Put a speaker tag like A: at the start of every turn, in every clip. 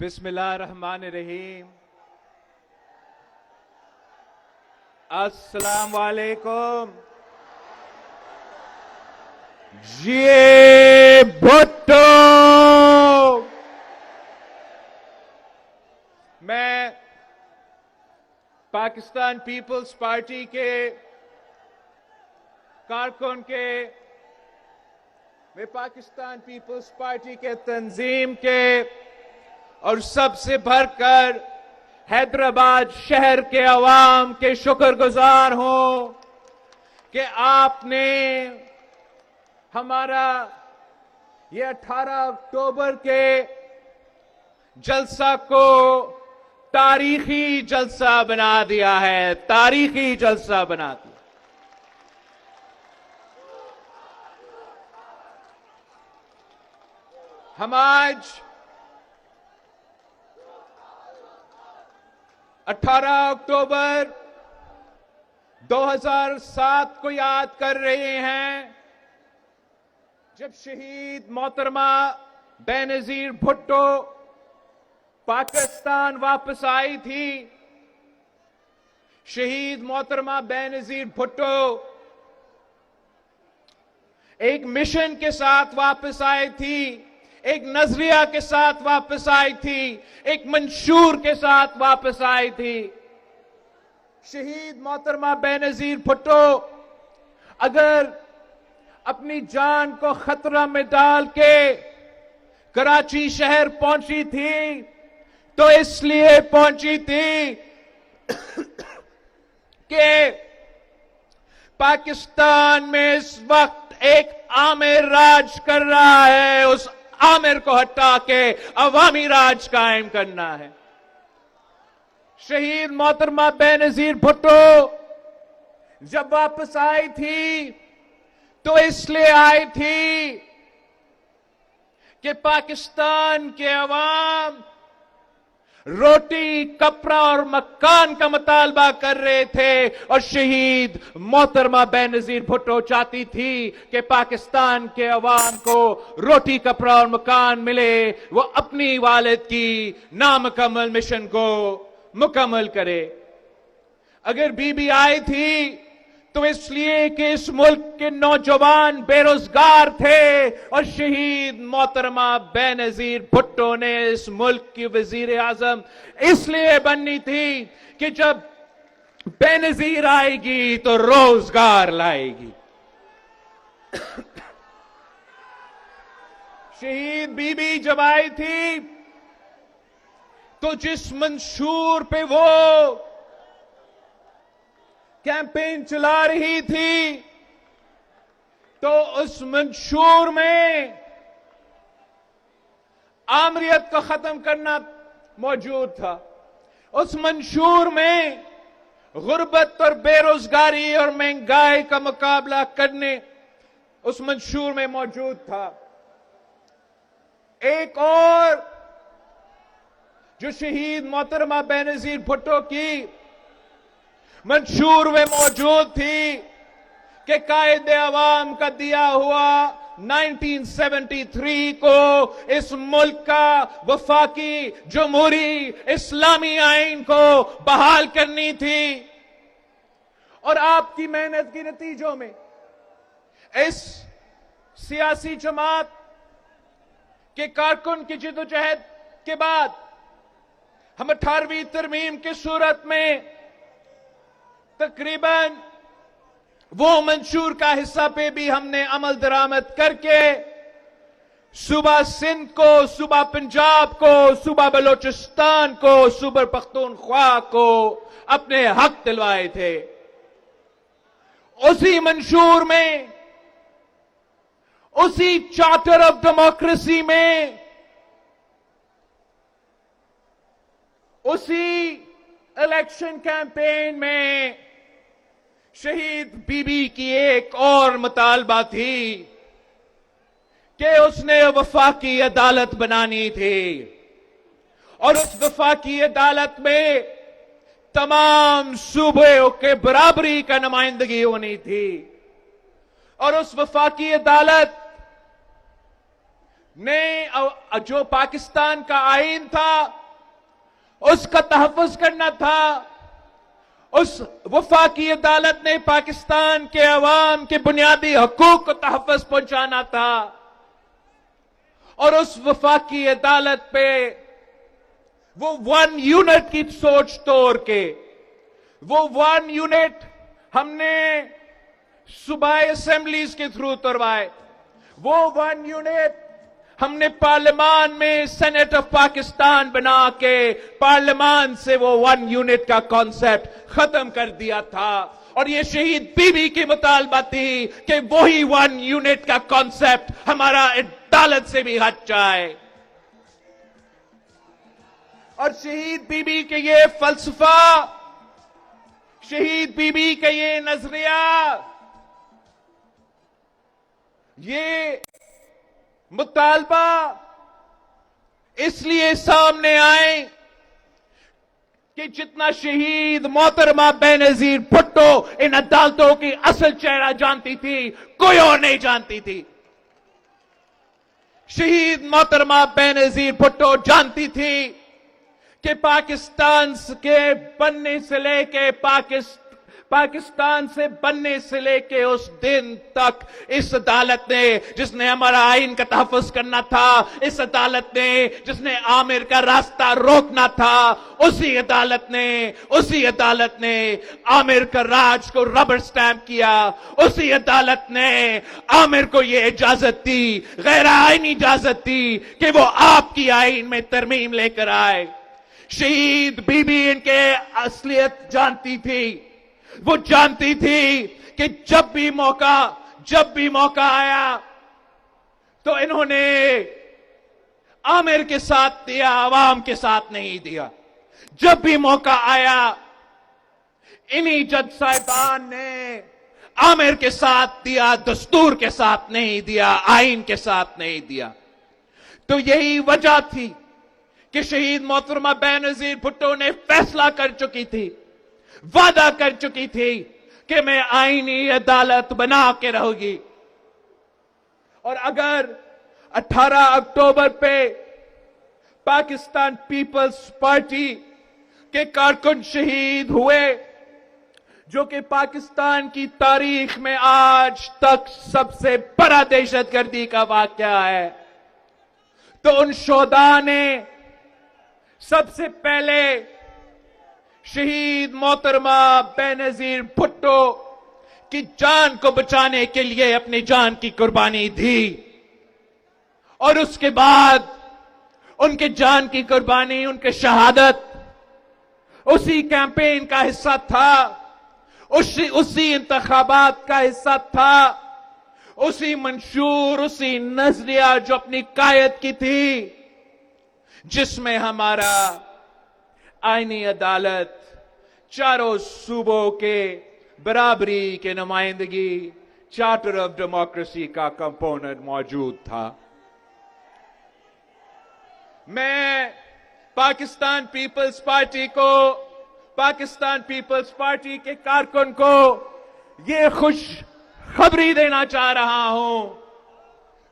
A: बिस्मिल्लाहिर्रहमानिर्रहीम। अस्सलाम वालेकुम। ये भुट्टो। मैं पाकिस्तान पीपल्स पार्टी के कारकुन के, मैं पाकिस्तान पीपल्स पार्टी के तंजीम के और सबसे भरकर हैदराबाद शहर के अवाम के शुक्रगुजार हूं कि आपने हमारा ये 18 अक्टूबर के जलसा को तारीखी जलसा बना दिया है, तारीखी जलसा बना दिया। हम आज 18 अक्टूबर 2007 को याद कर रहे हैं, जब शहीद मोहतरमा बेनजीर भुट्टो पाकिस्तान वापस आई थी। शहीद मोहतरमा बेनजीर भुट्टो एक मिशन के साथ वापस आई थी, एक नजरिया के साथ वापस आई थी, एक मंशूर के साथ वापस आई थी। शहीद मोहतरमा बेनजीर भुट्टो अगर अपनी जान को खतरा में डाल के कराची शहर पहुंची थी तो इसलिए पहुंची थी कि पाकिस्तान में इस वक्त एक आमिर राज कर रहा है, उस आमिर को हटा के अवामी राज कायम करना है। शहीद मोहतरमा बेनजीर भुट्टो जब वापस आई थी तो इसलिए आई थी कि पाकिस्तान के अवाम रोटी, कपड़ा और मकान का मुतालबा कर रहे थे और शहीद मोहतरमा बेनजीर भुट्टो चाहती थी कि पाकिस्तान के अवाम को रोटी, कपड़ा और मकान मिले, वो अपनी वालिद की नामुकम्मल मिशन को मुकम्मल करे। अगर बीबी आई थी तो इसलिए कि इस मुल्क के नौजवान बेरोजगार थे और शहीद मोहतरमा बेनजीर भुट्टो ने इस मुल्क की वजीर आजम इसलिए बननी थी कि जब बेनजीर आएगी तो रोजगार लाएगी। शहीद बीबी जब आई थी तो जिस मंशूर पे वो कैंपेन चला रही थी तो उस मंशूर में आमरियत को खत्म करना मौजूद था। उस मंशूर में गुर्बत और बेरोजगारी और महंगाई का मुकाबला करने उस मंशूर में मौजूद था। एक और जो शहीद मोहतरमा बेनजीर भुट्टो की मंशूर में मौजूद थी कि कायदे अवाम का दिया हुआ 1973 को इस मुल्क का वफाकी जमहूरी इस्लामी आइन को बहाल करनी थी। और आपकी मेहनत के नतीजों में इस सियासी जमात के कारकुन की जिद्दोजहद के बाद हम 18वीं तरमीम की सूरत में तकरीबन वो मंशूर का हिस्सा पे भी हमने अमल दरामद करके सूबा सिंध को, सूबा पंजाब को, सूबा बलोचिस्तान को, सूबा पख्तूनख्वा को अपने हक दिलवाए थे। उसी मंशूर में, उसी चार्टर ऑफ डेमोक्रेसी में, उसी इलेक्शन कैंपेन में शहीद बीबी की एक और मुतालबा थी कि उसने वफाकी अदालत बनानी थी और उस वफाकी अदालत में तमाम सूबों के बराबरी का नुमाइंदगी होनी थी और उस वफाकी अदालत ने जो पाकिस्तान का आईन था उसका तहफ़्फ़ुज़ करना था। उस वफाकी अदालत ने पाकिस्तान के अवाम के बुनियादी हकूक को तहफ़्फ़ुज़ पहुंचाना था। और उस वफाकी अदालत पे वो 1 यूनिट की सोच तोड़ के, वो 1 यूनिट हमने सूबाई असेंबलीज के थ्रू तोड़वाए। वो 1 यूनिट हमने पार्लियामान में सेनेट ऑफ पाकिस्तान बना के पार्लियामान से वो 1 यूनिट का कॉन्सेप्ट खत्म कर दिया था। और ये शहीद बीबी की मुतालबा थी कि वही 1 यूनिट का कॉन्सेप्ट हमारा अदालत से भी हट जाए। और शहीद बीबी के ये फलसफा, शहीद बीबी का ये नजरिया, ये मुतालबा इसलिए सामने आए कि जितना शहीद मोहतरमा बेनजीर भुट्टो इन अदालतों की असल चेहरा जानती थी, कोई और नहीं जानती थी। शहीद मोहतरमा बेनजीर भुट्टो जानती थी कि पाकिस्तान के बनने से लेके पाकिस्तान से बनने से लेके उस दिन तक इस अदालत ने, जिसने हमारा आइन का तहफ़्फ़ुज़ करना था, इस अदालत ने जिसने आमिर का रास्ता रोकना था, उसी अदालत ने आमिर का राज को रबर स्टैंप किया। उसी अदालत ने आमिर को यह इजाजत दी, गैर आईनी इजाजत दी कि वो आपकी आइन में तरमीम लेकर आए। शहीद बीबी इनके असलियत जानती थी। वो जानती थी कि जब भी मौका आया तो इन्होंने आमिर के साथ दिया, आवाम के साथ नहीं दिया। जब भी मौका आया इन्हीं जज साहिबान ने आमिर के साथ दिया, दस्तूर के साथ नहीं दिया, आइन के साथ नहीं दिया। तो यही वजह थी कि शहीद मोहतरमा बेनजीर भुट्टो ने फैसला कर चुकी थी, वादा कर चुकी थी कि मैं आईनी अदालत बना के रहूंगी। और अगर 18 अक्टूबर पे पाकिस्तान पीपल्स पार्टी के कारकुन शहीद हुए, जो कि पाकिस्तान की तारीख में आज तक सबसे बड़ा दहशतगर्दी का वाकया है, तो उन शोहदा ने सबसे पहले शहीद मोहतरमा बेनजीर भुट्टो की जान को बचाने के लिए अपनी जान की कुर्बानी दी। और उसके बाद उनके जान की कुर्बानी, उनके शहादत उसी कैंपेन का हिस्सा था, उसी इंतखाबात का हिस्सा था, उसी मंशूर, उसी नजरिया जो अपनी कायद की थी, जिसमें हमारा आईनी अदालत चारों सूबों के बराबरी के नुमाइंदगी, चार्टर ऑफ डेमोक्रेसी का कंपोनेंट मौजूद था। मैं पाकिस्तान पीपल्स पार्टी के कारकुन को यह खुश खबरी देना चाह रहा हूं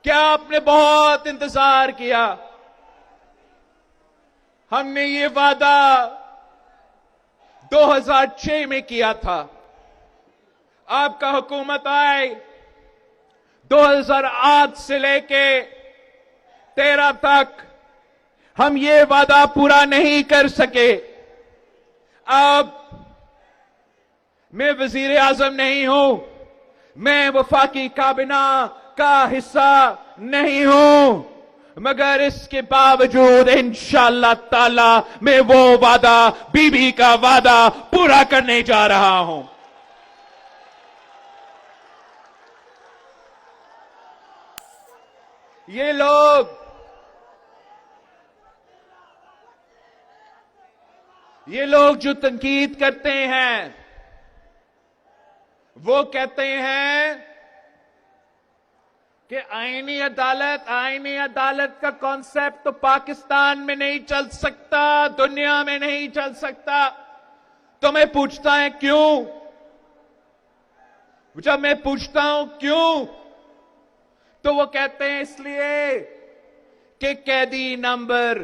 A: कि आपने बहुत इंतजार किया। हमने ये वादा 2006 में किया था। आपका हुकूमत आए 2008 से लेके 13 तक हम ये वादा पूरा नहीं कर सके। अब मैं वजीर आजम नहीं हूं, मैं वफाकी काबिना का हिस्सा नहीं हूं, मगर इसके बावजूद इंशाअल्लाह ताला मैं वो वादा, बीबी का वादा पूरा करने जा रहा हूं। ये लोग जो तनकीद करते हैं, वो कहते हैं कि आईनी अदालत का कॉन्सेप्ट तो पाकिस्तान में नहीं चल सकता, दुनिया में नहीं चल सकता। तो मैं पूछता है क्यों? जब मैं पूछता हूं क्यों, तो वो कहते हैं इसलिए कि कैदी नंबर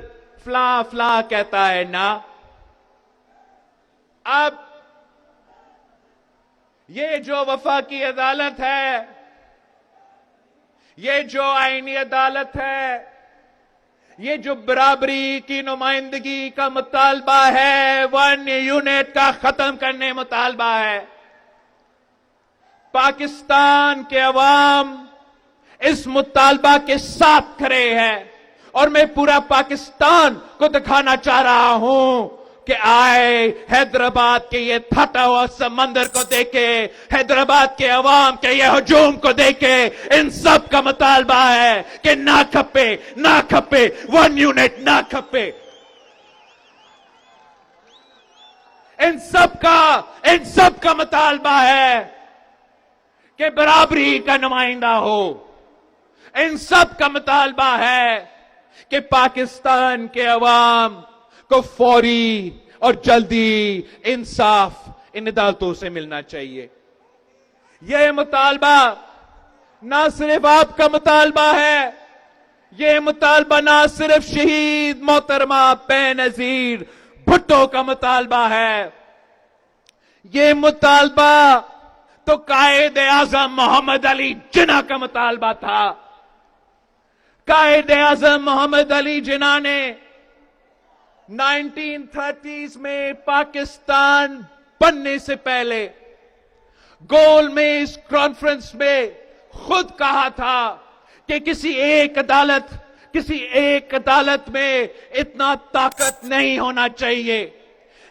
A: फ्ला फ्ला कहता है ना। अब ये जो वफाकी अदालत है, ये जो आईनी अदालत है, ये जो बराबरी की नुमाइंदगी का मुतालबा है, 1 यूनिट का खत्म करने मुतालबा है, पाकिस्तान के अवाम इस मुतालबा के साथ खड़े हैं। और मैं पूरा पाकिस्तान को दिखाना चाह रहा हूं कि आए हैदराबाद के ये फटा हुआ समंदर को देखे, हैदराबाद के अवाम के ये हुजूम को देखे, इन सब का मुतालबा है कि ना खपे, ना खपे, 1 यूनिट ना खपे। इन सब का मुतालबा है कि बराबरी का नुमाइंदा हो। इन सब का मुतालबा है कि पाकिस्तान के अवाम को फौरी और जल्दी इंसाफ इन अदालतों से मिलना चाहिए। यह मुतालबा ना सिर्फ आपका मुतालबा है, यह मुतालबा ना सिर्फ शहीद मोहतरमा बेनजीर भुट्टो का मुतालबा है, यह मुतालबा तो कायद आजम मोहम्मद अली जिन्ना का मुतालबा था। कायद आजम मोहम्मद अली जिन्ना ने 1930s में पाकिस्तान बनने से पहले गोलमेज कॉन्फ्रेंस में खुद कहा था कि किसी एक अदालत में इतना ताकत नहीं होना चाहिए।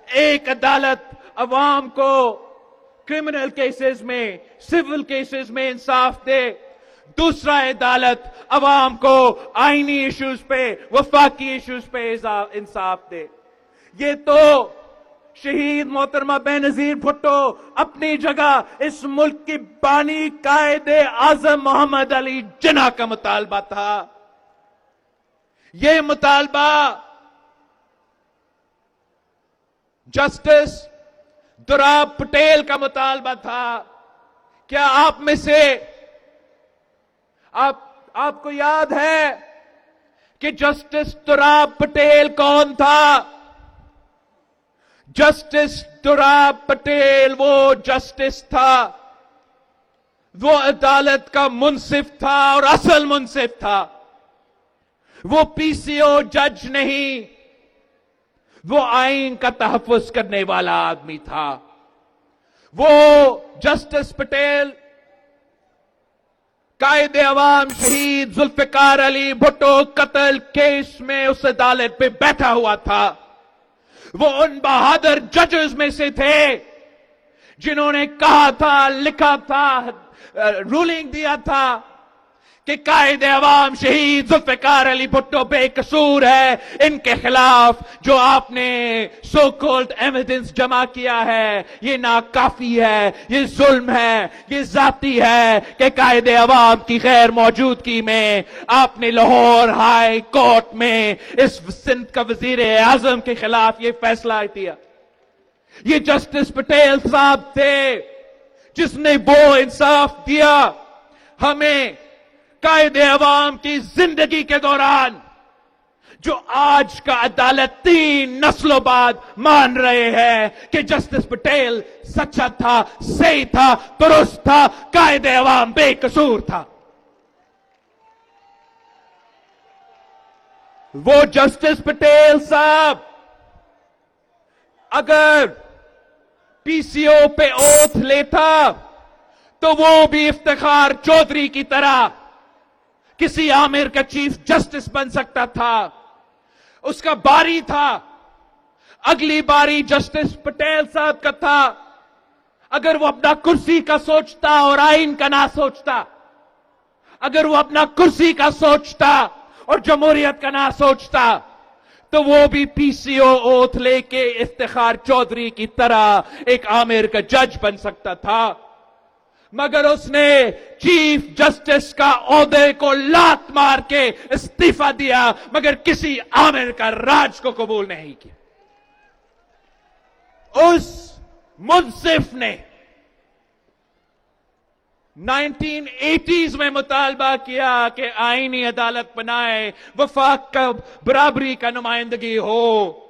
A: एक अदालत अवाम को क्रिमिनल केसेस में, सिविल केसेस में इंसाफ दे, दूसरा अदालत अवाम को आईनी इश्यूज पे, वफाकी इश्यूज पे इंसाफ दे। ये तो शहीद मोहतरमा बेनजीर भुट्टो अपनी जगह इस मुल्क की बानी कायद आजम मोहम्मद अली जिन्ना का मुतालबा था। ये मुतालबा जस्टिस दुराब पटेल का मुतालबा था। क्या आप में से आपको याद है कि जस्टिस दुराब पटेल कौन था? जस्टिस दुराब पटेल वो जस्टिस था, वो अदालत का मुंसिफ था और असल मुंसिफ था। वो पीसीओ जज नहीं, वो आइन का तहफ्फुज करने वाला आदमी था। वो जस्टिस पटेल कायदे अवाम शहीद जुल्फिकार अली भुट्टो कत्ल केस में उस अदालत पे बैठा हुआ था। वो उन बहादुर जजेस में से थे जिन्होंने कहा था, लिखा था, रूलिंग दिया था कि कायदे अवाम शहीद जुल्फिकार अली भुट्टो बेकसूर है। इनके खिलाफ जो आपने सो कॉल्ड एविडेंस जमा किया है ये नाकाफी है, ये जुल्म है, ये जाती है कि कायदे अवाम की गैर मौजूदगी में आपने लाहौर हाई कोर्ट में इस सिंध का वजीर आजम के खिलाफ ये फैसला दिया। ये जस्टिस पटेल साहब थे जिसने वो इंसाफ दिया हमें कायदे अवाम की जिंदगी के दौरान, जो आज का अदालत 3 नस्लों बाद मान रहे हैं कि जस्टिस पटेल सच्चा था, सही था, दुरुस्त था, कायदे अवाम बेकसूर था। वो जस्टिस पटेल साहब अगर पीसीओ पे ओथ लेता तो वो भी इफ्तिखार चौधरी की तरह किसी आमिर का चीफ जस्टिस बन सकता था। उसका बारी था, अगली बारी जस्टिस पटेल साहब का था। अगर वो अपना कुर्सी का सोचता और आइन का ना सोचता, अगर वो अपना कुर्सी का सोचता और जमहूरियत का ना सोचता, तो वो भी पीसीओ ओथ लेके इफ्तिखार चौधरी की तरह एक आमिर का जज बन सकता था। मगर उसने चीफ जस्टिस का ओहदे को लात मार के इस्तीफा दिया, मगर किसी आमिर का राज को कबूल नहीं किया। उस मुंसिफ ने 1980s में मुतालबा किया कि आईनी अदालत बनाए, वफाक का बराबरी का नुमाइंदगी हो।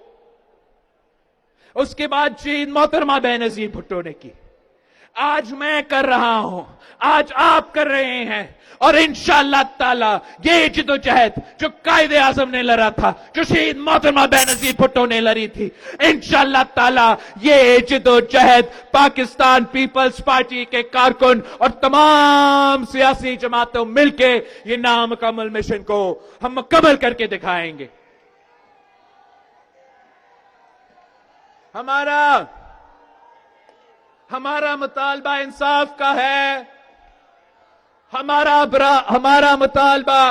A: उसके बाद शहीद मोहतरमा बेनजीर भुट्टो ने की। आज मैं कर रहा हूं, आज आप कर रहे हैं, और इंशाअल्लाह ताला ये जिदोजहद जो कायदे आजम ने लड़ा था, जो शहीद मोहतरमा बेनजीर भुट्टो ने लड़ी थी, इंशाअल्लाह ताला ये जिदोजहद पाकिस्तान पीपल्स पार्टी के कारकुन और तमाम सियासी जमातों मिलके ये नामुकम्मल मिशन को हम मुकम्मल करके दिखाएंगे। हमारा मुतालबा इंसाफ का है, हमारा मुतालबा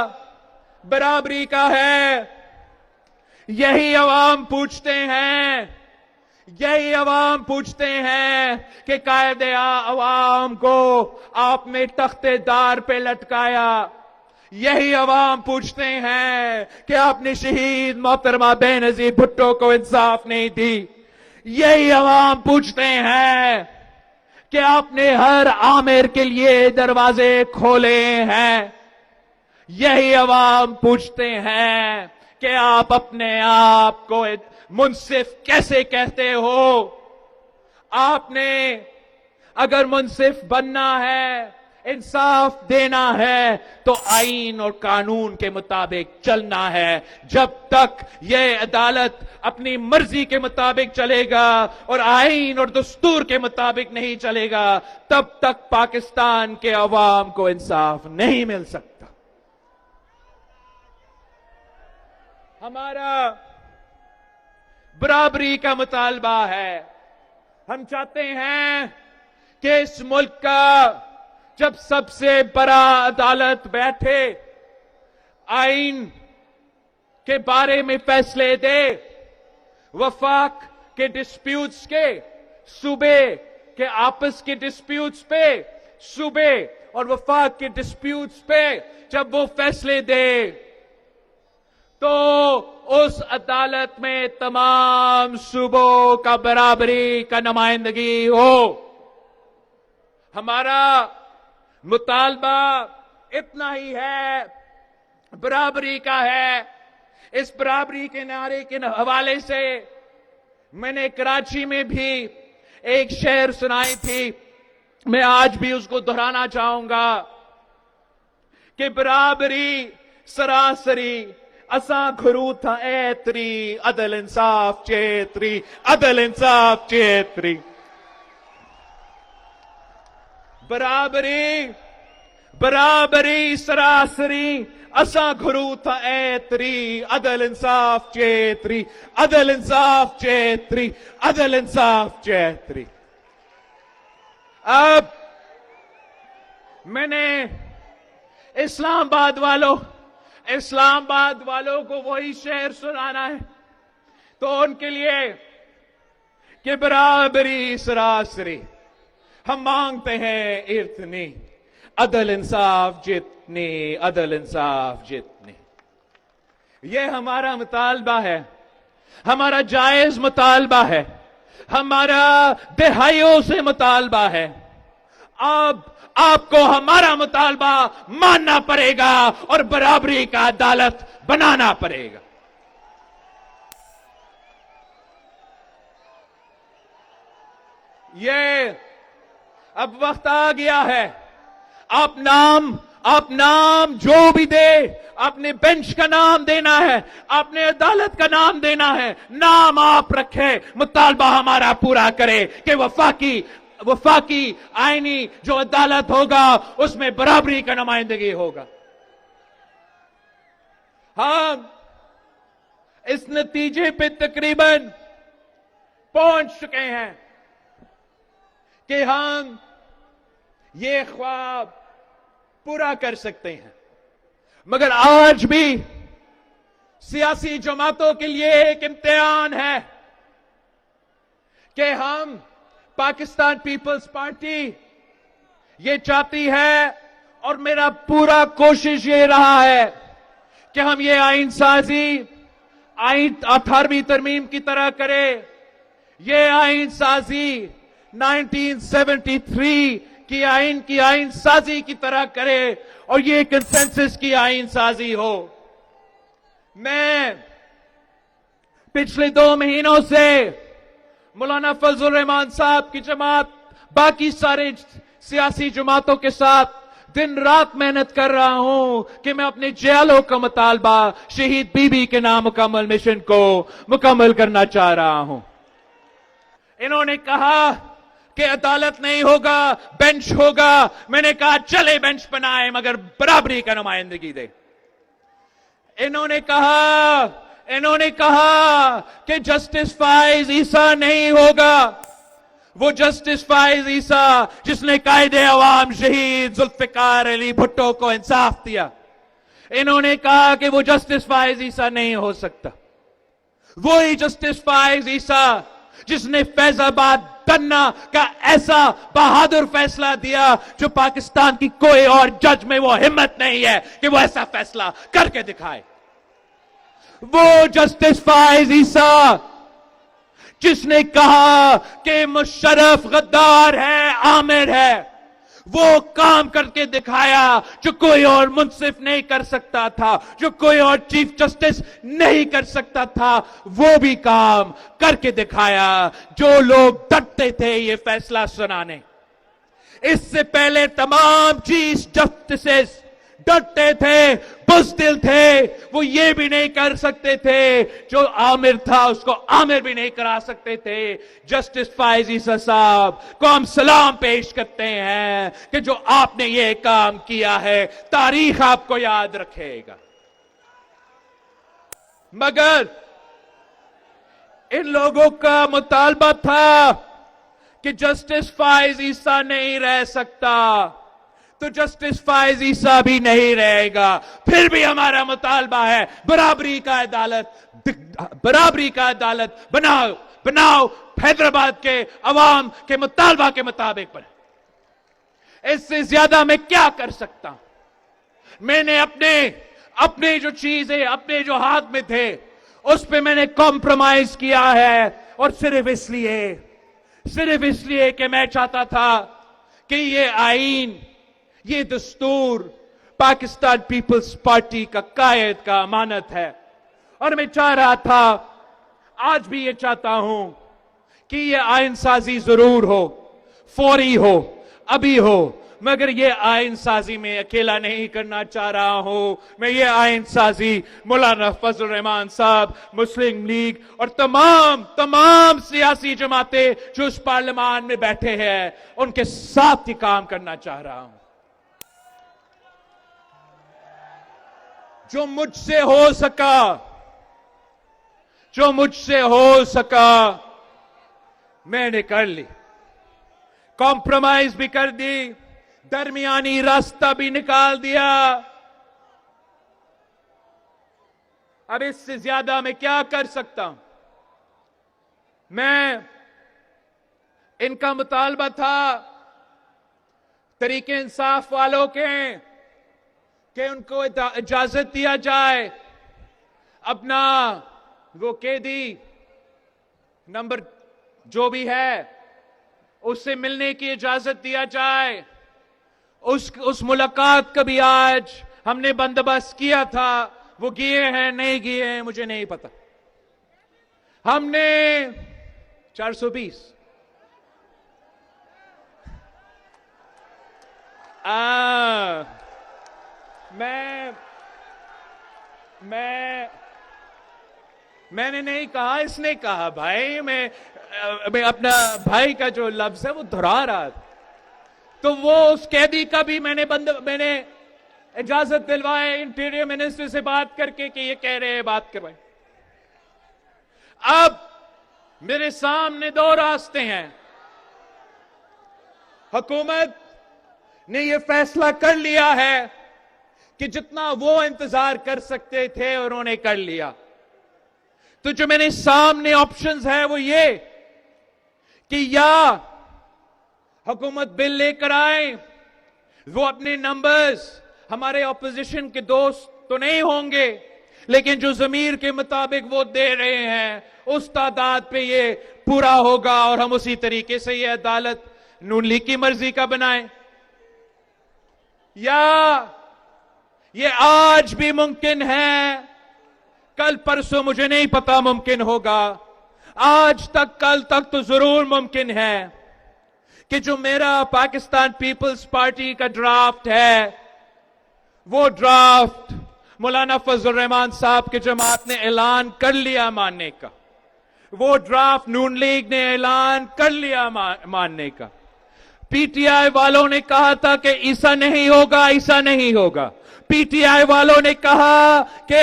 A: बराबरी का है। यही अवाम पूछते हैं कि कायदे अवाम को आपने तख्तेदार पे लटकाया। यही अवाम पूछते हैं कि आपने शहीद मोहतरमा बेनजीर भुट्टो को इंसाफ नहीं दी। यही अवाम पूछते हैं कि आपने हर आमिर के लिए दरवाजे खोले हैं। यही अवाम पूछते हैं कि आप अपने आप को मुंसिफ कैसे कहते हो। आपने अगर मुंसिफ बनना है, इंसाफ देना है, तो आईन और कानून के मुताबिक चलना है। जब तक यह अदालत अपनी मर्जी के मुताबिक चलेगा और आईन और दस्तूर के मुताबिक नहीं चलेगा, तब तक पाकिस्तान के अवाम को इंसाफ नहीं मिल सकता। हमारा बराबरी का मुतालबा है। हम चाहते हैं कि इस मुल्क का जब सबसे बड़ा अदालत बैठे, आईन के बारे में फैसले दे, वफाक के डिस्प्यूट्स के, सूबे के आपस के डिस्प्यूट्स पे, सूबे और वफाक के डिस्प्यूट्स पे जब वो फैसले दे, तो उस अदालत में तमाम सूबों का बराबरी का नुमाइंदगी हो। हमारा मुतालबा इतना ही है, बराबरी का है। इस बराबरी के नारे के हवाले से मैंने कराची में भी एक शेर सुनाई थी, मैं आज भी उसको दोहराना चाहूंगा कि बराबरी सरासरी असा घरू था ऐतरी, अदल इंसाफ चेतरी, अदल इंसाफ चेतरी। बराबरी सरासरी असा घरू था ऐतरी, अदल इंसाफ चेतरी, अदल इंसाफ चेतरी, अदल इंसाफ चेतरी। अब मैंने इस्लामाबाद वालों को वही शेर सुनाना है, तो उनके लिए कि बराबरी सरासरी हम मांगते हैं इतनी, अदल इंसाफ जितनी, अदल इंसाफ जितनी। ये हमारा मुतालबा है, हमारा जायज मुतालबा है, हमारा दहाइयों से मुतालबा है। अब आपको हमारा मुतालबा मानना पड़ेगा और बराबरी का अदालत बनाना पड़ेगा। ये अब वक्त आ गया है, आप नाम जो भी दे, आपने बेंच का नाम देना है, आपने अदालत का नाम देना है, नाम आप रखे, मुतालबा हमारा पूरा करे कि वफाकी आईनी जो अदालत होगा उसमें बराबरी का नुमाइंदगी होगा। हम इस नतीजे पे तकरीबन पहुंच चुके हैं कि हम ये ख्वाब पूरा कर सकते हैं, मगर आज भी सियासी जमातों के लिए एक इम्तिहान है कि हम पाकिस्तान पीपल्स पार्टी ये चाहती है, और मेरा पूरा कोशिश ये रहा है कि हम ये आईन 18वीं तरमीम की तरह करें। ये आईन साजी 1973 कि आइन की आइन साजी की तरह करे और ये कंसेंसस की आइन साजी हो। मैं पिछले 2 महीनों से मौलाना फजल रहमान साहब की जमात, बाकी सारे सियासी जमातों के साथ दिन रात मेहनत कर रहा हूं कि मैं अपने जेलों का मुतालबा शहीद बीबी के नामुकम्मल मिशन को मुकम्मल करना चाह रहा हूं। इन्होंने कहा कि अदालत नहीं होगा, बेंच होगा। मैंने कहा चले बेंच बनाए मगर बराबरी का नुमाइंदगी दे। इन्होंने कहा कि जस्टिस फाइज ईसा नहीं होगा, वो जस्टिस फाइज ईसा जिसने कायदे अवाम शहीद जुल्फिकार अली भुट्टो को इंसाफ दिया। इन्होंने कहा कि वो जस्टिस फाइज ईसा नहीं हो सकता। वही जस्टिस फाइज ईसा जिसने फैजाबाद तन्ना का ऐसा बहादुर फैसला दिया जो पाकिस्तान की कोई और जज में वो हिम्मत नहीं है कि वो ऐसा फैसला करके दिखाए। वो जस्टिस फाइज ईसा जिसने कहा कि मुशर्रफ गद्दार है, आमिर है, वो काम करके दिखाया जो कोई और मुंसिफ नहीं कर सकता था, जो कोई और चीफ जस्टिस नहीं कर सकता था। वो भी काम करके दिखाया। जो लोग डरते थे ये फैसला सुनाने, इससे पहले तमाम चीफ जस्टिस डरते थे, बुज़दिल थे, वो ये भी नहीं कर सकते थे। जो आमिर था उसको आमिर भी नहीं करा सकते थे। जस्टिस फाइज ईसा साहब को हम सलाम पेश करते हैं कि जो आपने ये काम किया है तारीख आपको याद रखेगा। मगर इन लोगों का मुतालबा था कि जस्टिस फाइज ईसा नहीं रह सकता तो जस्टिस फाइज ईसा भी नहीं रहेगा। फिर भी हमारा मुतालबा है बराबरी का अदालत बनाओ हैदराबाद के अवाम के मुतालबा के मुताबिक बने। इससे ज्यादा मैं क्या कर सकता हूं। मैंने अपने जो चीजें अपने जो हाथ में थे उस पे मैंने कॉम्प्रोमाइज किया है, और सिर्फ इसलिए कि मैं चाहता था कि ये आईन, ये दस्तूर पाकिस्तान पीपल्स पार्टी का कायद का अमानत है। और मैं चाह रहा था, आज भी ये चाहता हूं कि ये आईन साजी जरूर हो, फौरी हो, अभी हो, मगर ये आईन साजी में अकेला नहीं करना चाह रहा हूं। मैं ये आईन साजी मौलाना फजल रहमान साहब, मुस्लिम लीग और तमाम सियासी जमातें जो उस पार्लियामान में बैठे हैं उनके साथ ही काम करना चाह रहा हूं। जो मुझसे हो सका मैंने कर ली। कॉम्प्रोमाइज भी कर दी, दरमियानी रास्ता भी निकाल दिया। अब इससे ज्यादा मैं क्या कर सकता हूं। मैं इनका मुतालबा था तरीके इंसाफ वालों के कि उनको इजाजत दिया जाए अपना वो कैदी नंबर जो भी है उससे मिलने की इजाजत दिया जाए। उस मुलाकात का भी आज हमने बंदोबस्त किया था। वो गए हैं नहीं गए हैं मुझे नहीं पता। हमने 420 मैंने नहीं कहा, इसने कहा। भाई मैं अपना भाई का जो लफ्ज है वो दोहरा रहा था। तो वो उस कैदी का भी मैंने इजाजत दिलवाए इंटीरियर मिनिस्टर से बात करके कि ये कह रहे हैं बात करवाए। अब मेरे सामने 2 रास्ते हैं। हुकूमत ने ये फैसला कर लिया है कि जितना वो इंतजार कर सकते थे उन्होंने कर लिया। तो जो मेरे सामने ऑप्शंस है वो ये कि या हुकूमत बिल लेकर आए, वो अपने नंबर्स हमारे ऑपोजिशन के दोस्त तो नहीं होंगे लेकिन जो जमीर के मुताबिक वो दे रहे हैं उस तादाद पे ये पूरा होगा और हम उसी तरीके से ये अदालत नून लीग की मर्जी का बनाए, या ये आज भी मुमकिन है, कल परसों मुझे नहीं पता मुमकिन होगा, आज तक कल तक तो जरूर मुमकिन है कि जो मेरा पाकिस्तान पीपल्स पार्टी का ड्राफ्ट है, वो ड्राफ्ट मौलाना फजल रहमान साहब की जमात ने ऐलान कर लिया मानने का, वो ड्राफ्ट नून लीग ने ऐलान कर लिया मानने का। पीटीआई वालों ने कहा था कि ऐसा नहीं होगा, ऐसा नहीं होगा। पीटीआई वालों ने कहा कि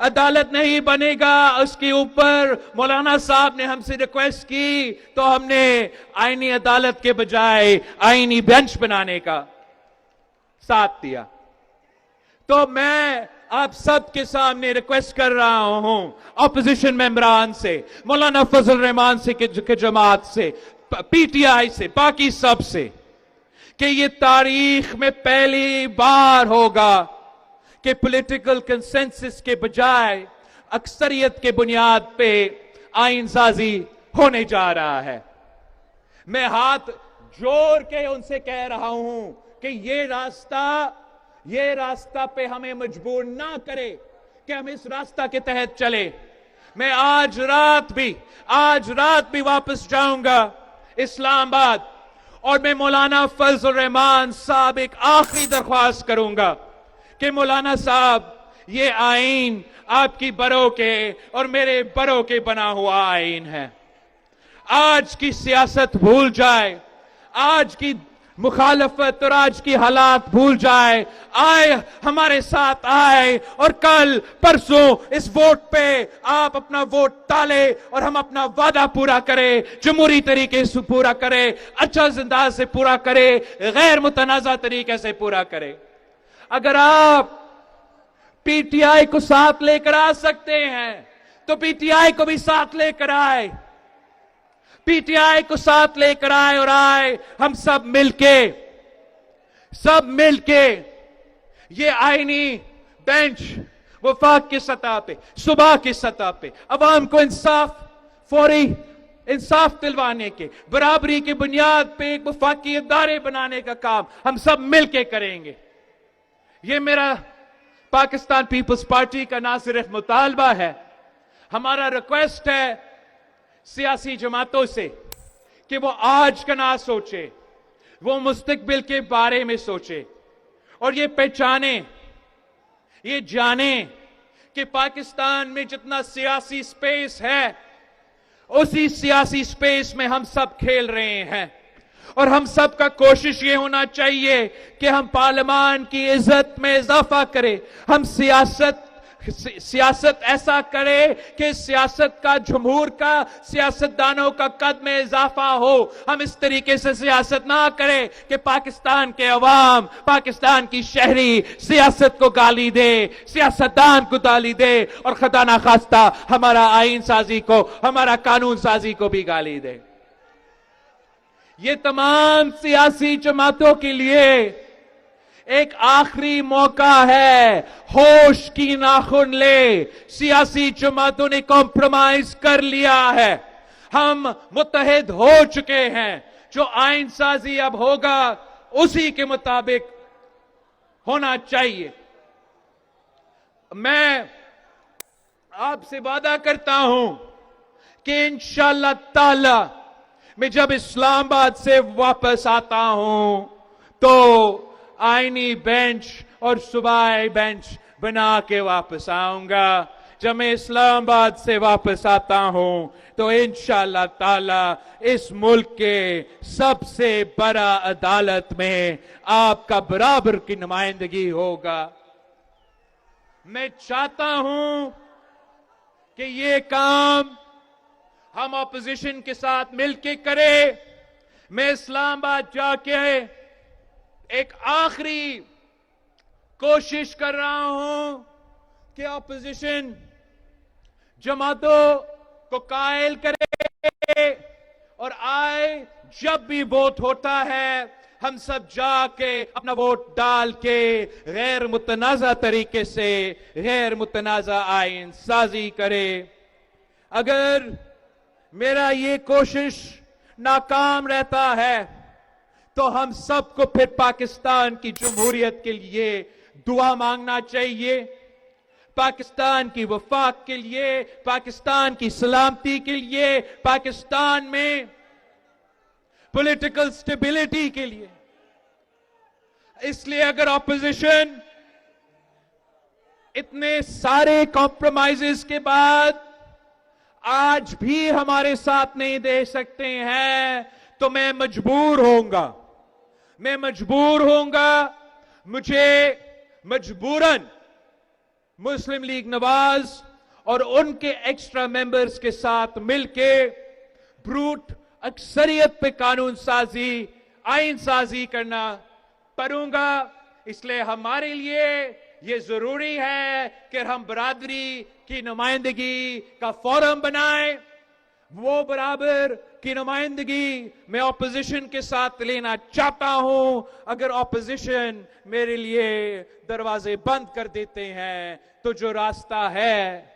A: अदालत नहीं बनेगा, उसके ऊपर मौलाना साहब ने हमसे रिक्वेस्ट की, तो हमने आईनी अदालत के बजाय आईनी बेंच बनाने का साथ दिया। तो मैं आप सबके सामने रिक्वेस्ट कर रहा हूं, ऑपोजिशन मेंबरान से, मौलाना फजल रहमान से के जमात से, पीटीआई से, बाकी सब से, कि ये तारीख में पहली बार होगा कि पॉलिटिकल कंसेंसस के बजाय अक्सरियत के बुनियाद पे आईन साजी होने जा रहा है। मैं हाथ जोड़ के उनसे कह रहा हूं कि ये रास्ता पे हमें मजबूर ना करे कि हम इस रास्ता के तहत चले। मैं आज रात भी वापस जाऊंगा इस्लामाबाद, और मैं मौलाना फजल रहमान साहब एक आखिरी दरख्वास्त करूंगा कि मौलाना साहब, ये आईन आपकी बरों के और मेरे बरों के बना हुआ आईन है। आज की सियासत भूल जाए, आज की मुखालफत और आज की हालात भूल जाए, आए हमारे साथ आए, और कल परसों इस वोट पे आप अपना वोट डाले और हम अपना वादा पूरा करें, जमहूरी तरीके से पूरा करें, अच्छा अंदाज से पूरा करें, गैर मुतनाज़ा तरीके से पूरा करें। अगर आप पीटीआई को साथ लेकर आ सकते हैं तो पीटीआई को भी साथ लेकर आए, पीटीआई को साथ लेकर आए, और आए हम सब मिलके ये आईनी बेंच वफाक की सतह पे, सुबह की सतह पे अवाम को फौरी इंसाफ दिलवाने के, बराबरी की बुनियाद पे एक वफाकी इदारे बनाने का काम हम सब मिलके करेंगे। ये मेरा पाकिस्तान पीपल्स पार्टी का ना सिर्फ मुतालबा है, हमारा रिक्वेस्ट है सियासी जमातों से कि वो आज का ना सोचे, वो मुस्तकबिल के बारे में सोचे, और ये पहचाने, ये जाने कि पाकिस्तान में जितना सियासी स्पेस है, उसी सियासी स्पेस में हम सब खेल रहे हैं, और हम सब का कोशिश ये होना चाहिए कि हम पार्लियामान की इज्जत में इजाफा करें, हम सियासत ऐसा करे कि सियासत का, जमहूर का, सियासतदानों का कद में इजाफा हो। हम इस तरीके से सियासत ना करें कि पाकिस्तान के अवाम, पाकिस्तान की शहरी सियासत को गाली दे, सियासतदान को गाली दे, और खुदा ना खास्ता हमारा आईन साजी को, हमारा कानून साजी को भी गाली दे। ये तमाम सियासी जमातों के लिए एक आखिरी मौका है, होश की नाखुन ले। सियासी जमातों ने कॉम्प्रोमाइज कर लिया है, हम मुत्तहिद हो चुके हैं, जो आईन साजी अब होगा उसी के मुताबिक होना चाहिए। मैं आपसे वादा करता हूं कि इंशाअल्लाह ताला मैं जब इस्लामाबाद से वापस आता हूं तो आईनी बेंच और सूबाई बेंच बना के वापस आऊंगा। जब मैं इस्लामाबाद से वापस आता हूं तो इंशाअल्लाह ताला इस मुल्क के सबसे बड़ा अदालत में आपका बराबर की नुमाइंदगी होगा। मैं चाहता हूं कि ये काम हम ऑपोजिशन के साथ मिलकर करें। मैं इस्लामाबाद जाके एक आखिरी कोशिश कर रहा हूं कि ऑपोजिशन जमातों को कायल करे, और आए जब भी वोट होता है हम सब जाके अपना वोट डाल के गैर मुतनाज़ा तरीके से गैर मुतनाज़ा आईन साजी करे। अगर मेरा ये कोशिश नाकाम रहता है तो हम सबको फिर पाकिस्तान की जमहूरियत के लिए दुआ मांगना चाहिए, पाकिस्तान की वफाक के लिए, पाकिस्तान की सलामती के लिए, पाकिस्तान में पॉलिटिकल स्टेबिलिटी के लिए। इसलिए अगर ऑपोजिशन इतने सारे कॉम्प्रोमाइजेस के बाद आज भी हमारे साथ नहीं दे सकते हैं, तो मैं मजबूर होऊंगा, मुझे मजबूरन मुस्लिम लीग नवाज और उनके एक्स्ट्रा मेंबर्स के साथ मिलके ब्रूट अक्सरियत पे कानून साजी, आइन साजी करना पड़ूंगा। इसलिए हमारे लिए ये जरूरी है कि हम बरादरी की नुमाइंदगी का फोरम बनाएं। वो बराबर की नुमाइंदगी मैं ऑपोजिशन के साथ लेना चाहता हूं। अगर ऑपोजिशन मेरे लिए दरवाजे बंद कर देते हैं तो जो रास्ता है,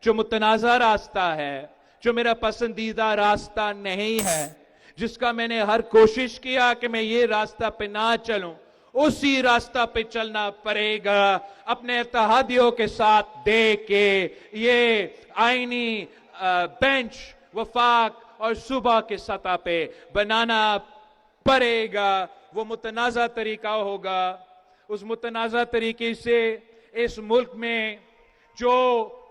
A: जो मुतनाज़ा रास्ता है, जो मेरा पसंदीदा रास्ता नहीं है, जिसका मैंने हर कोशिश किया कि मैं ये रास्ता पे ना चलूं, उसी रास्ता पे चलना पड़ेगा। अपने इत्तेहादियों के साथ दे के ये आईनी बेंच वफाक और सूबा के सतह पे बनाना पड़ेगा। वो मुतनाज़ा तरीका होगा। उस मुतनाज़ा तरीके से इस मुल्क में जो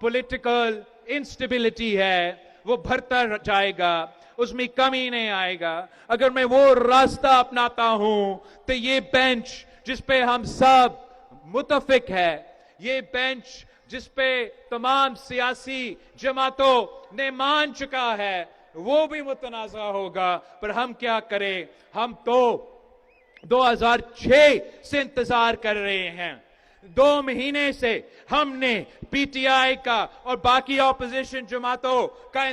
A: पॉलिटिकल इंस्टेबिलिटी है वो बढ़ता जाएगा, उसमें कमी नहीं आएगा। अगर मैं वो रास्ता अपनाता हूं तो ये बेंच जिस पे हम सब मुतफिक है, ये बेंच जिस पे तमाम सियासी जमातों ने मान चुका है, वो भी मुतनाज़ा होगा। पर हम क्या करें? हम तो 2006 से इंतजार कर रहे हैं। 2 महीने से हमने पीटीआई का और बाकी ऑपोजिशन जमातों का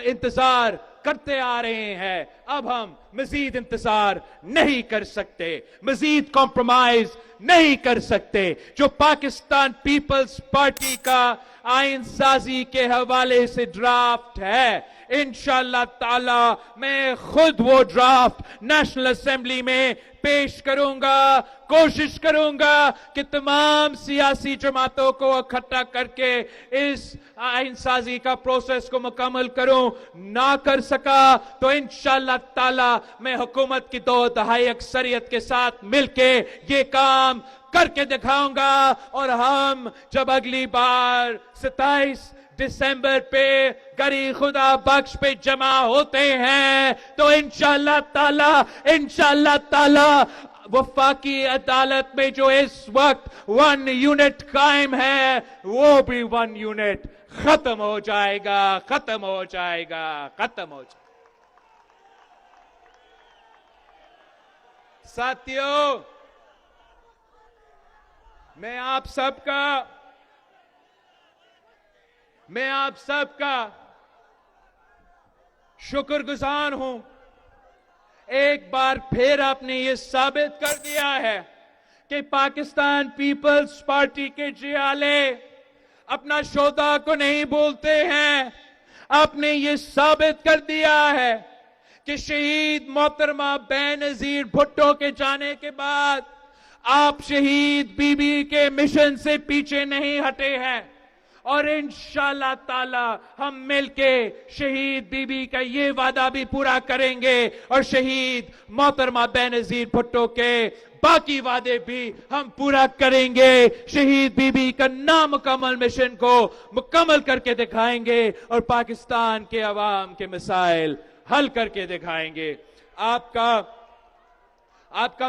A: इंतजार करते आ रहे हैं। अब हम मजीद इंतजार नहीं कर सकते, मजीद कॉम्प्रोमाइज नहीं कर सकते। जो पाकिस्तान पीपल्स पार्टी का आइन साजी के हवाले से ड्राफ्ट है, इंशाअल्लाह ताला मैं खुद वो ड्राफ्ट नेशनल असेंबली में पेश करूंगा। कोशिश करूंगा कि तमाम सियासी जमातों को इकट्ठा करके इस आइन साजी का प्रोसेस को मुकम्मल करूं। ना कर सका तो इंशाअल्लाह ताला मैं हुकूमत की 2 तिहाई अक्सरियत के साथ मिलके ये काम करके दिखाऊंगा। और हम जब अगली बार 27 दिसंबर पे गरी खुदा बख्श पे जमा होते हैं तो इंशाअल्लाह ताला वफाकी अदालत में जो इस वक्त 1 यूनिट कायम है, वो भी 1 यूनिट खत्म हो जाएगा। साथियों, मैं आप सबका शुक्रगुजार हूं। एक बार फिर आपने ये साबित कर दिया है कि पाकिस्तान पीपल्स पार्टी के जियाले अपना शोधा को नहीं बोलते हैं। आपने ये साबित कर दिया है कि शहीद मोहतरमा बेनजीर भुट्टो के जाने के बाद आप शहीद बीबी के मिशन से पीछे नहीं हटे हैं। और इंशाअल्लाह ताला हम मिलके शहीद बीबी का ये वादा भी पूरा करेंगे और शहीद मोहतरमा बेनजीर भुट्टो के बाकी वादे भी हम पूरा करेंगे। शहीद बीबी का नामुकम्मल मिशन को मुकम्मल करके दिखाएंगे और पाकिस्तान के अवाम के मसाइल हल करके दिखाएंगे। आपका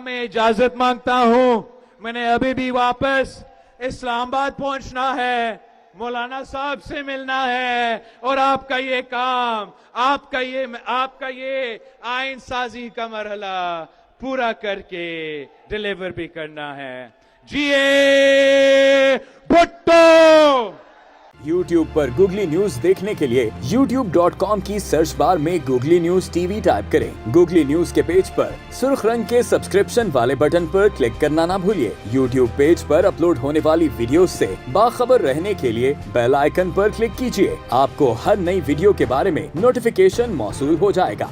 A: मैं इजाजत मांगता हूं। मैंने अभी भी वापस इस्लामाबाद पहुंचना है, मौलाना साहब से मिलना है और आपका ये काम, आपका ये आइन साजी का मरहला पूरा करके डिलीवर भी करना है। जिए भुट्टो।
B: YouTube पर गूगली न्यूज देखने के लिए youtube.com की सर्च बार में गूगली न्यूज टीवी टाइप करें। गूगली न्यूज के पेज पर सुर्ख रंग के सब्सक्रिप्शन वाले बटन पर क्लिक करना ना भूलिए। YouTube पेज पर अपलोड होने वाली वीडियो से बाखबर रहने के लिए बेल आइकन पर क्लिक कीजिए। आपको हर नई वीडियो के बारे में नोटिफिकेशन मौसूल हो जाएगा।